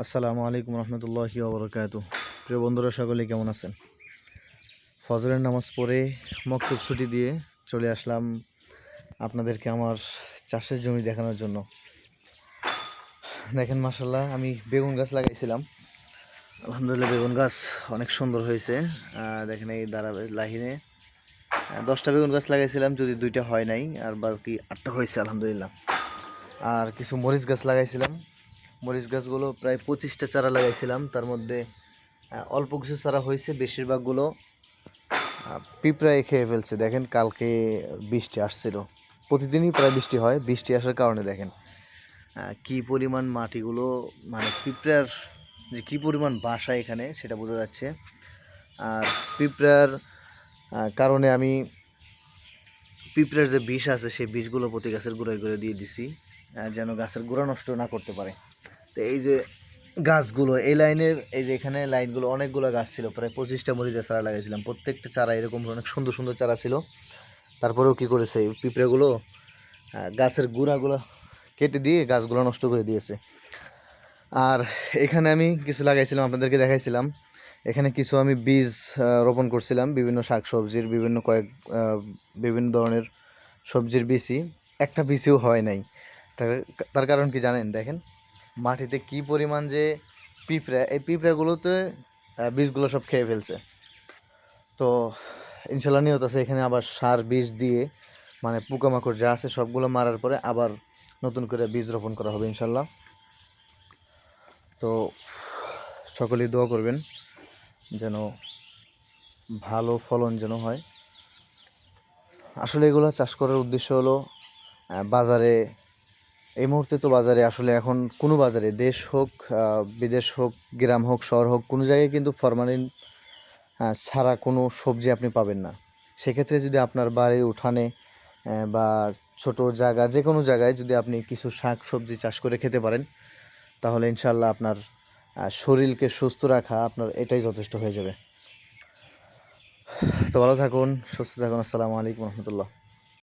আসসালামু আলাইকুম রহমতুল্লাহি ওয়া বারাকাতুহু। প্রিয় বন্ধুরা, সকলে কেমন আছেন? ফজরের নামাজ পড়ে মক্তব ছুটি দিয়ে চলে আসলাম আপনাদেরকে আমার চাষের জমি দেখানোর জন্য। দেখেন, মাশাআল্লাহ, আমি বেগুন গাছ লাগাইছিলাম। আলহামদুলিল্লাহ, বেগুন গাছ অনেক সুন্দর হয়েছে। দেখেন, এই লাহিনে 10টা বেগুন গাছ লাগাইছিলাম, যদি 2টা হয় নাই, আর বাকি 8টা হয়েছে আলহামদুলিল্লাহ। আর কিছু মরিচ গাছ লাগাইছিলাম। মরিচ গাছগুলো প্রায় 25টা চারা লাগাইছিলাম, তার মধ্যে অল্প কিছু চারা হয়েছে, বেশিরভাগগুলো পিঁপড়ায় খেয়ে ফেলছে। দেখেন, কালকে বৃষ্টি আসছিল, প্রতিদিনই প্রায় বৃষ্টি হয়। বৃষ্টি আসার কারণে দেখেন কি পরিমাণ মাটিগুলো, মানে পিঁপড়ার যে কি পরিমাণ বাসা এখানে, সেটা বোঝা যাচ্ছে। আর পিঁপড়ার কারণে আমি পিঁপড়ার যে বিষ আছে, সেই বিষগুলো প্রতি গাছের গোড়ায় করে দিয়ে দিছি, যেন গাছের গোড়া নষ্ট না করতে পারে। তো এই যে গাছগুলো, এই লাইনের, এই যে এখানে লাইনগুলো, অনেকগুলো গাছ ছিল, প্রায় 25টা মরিচের চারা লাগাইছিলাম। প্রত্যেকটা চারা এরকম অনেক সুন্দর সুন্দর চারা ছিল। তারপরেও কী করেছে এই পিঁপড়েগুলো, গাছের গুঁড়াগুলো কেটে দিয়ে গাছগুলো নষ্ট করে দিয়েছে। আর এখানে আমি কিছু লাগাইছিলাম, আপনাদেরকে দেখাইছিলাম। এখানে কিছু আমি বীজ রোপণ করছিলাম, বিভিন্ন শাক সবজির, বিভিন্ন ধরনের সবজির বীজই। একটা বীজও হয় নাই। তার কারণ কি জানেন? দেখেন, মাটিতে কি পরিমাণ যে পিঁপড়া, এই পিঁপড়াগুলোতে বীজগুলো সব খেয়ে ফেলছে। তো ইনশাল্লাহ নিয়ত আছে এখানে আবার সার বীজ দিয়ে, মানে পোকামাকড় যা আছে সবগুলো মারার পরে আবার নতুন করে বীজ রোপণ করা হবে ইনশাল্লাহ। তো সকলেই দোয়া করবেন যেন ভালো ফলন যেন হয়। আসলে এগুলো চাষ করার উদ্দেশ্য হলো বাজারে, এই মুহূর্তে তো বাজারে আসলে এখন কোনো বাজারে, দেশ হোক বিদেশ হোক, গ্রাম হোক শহর হোক, কোনো জায়গায় কিন্তু ফরমালিন ছাড়া কোনো সবজি আপনি পাবেন না। সেক্ষেত্রে যদি আপনার বাড়ির উঠানে বা ছোট জায়গা, যে কোনো জায়গায় যদি আপনি কিছু শাক সবজি চাষ করে খেতে পারেন, তাহলে ইনশাল্লাহ আপনার শরীরকে সুস্থ রাখা, আপনার এটাই যথেষ্ট হয়ে যাবে। তো ভালো থাকুন, সুস্থ থাকুন। আসসালামু আলাইকুম রহমতুল্লাহ।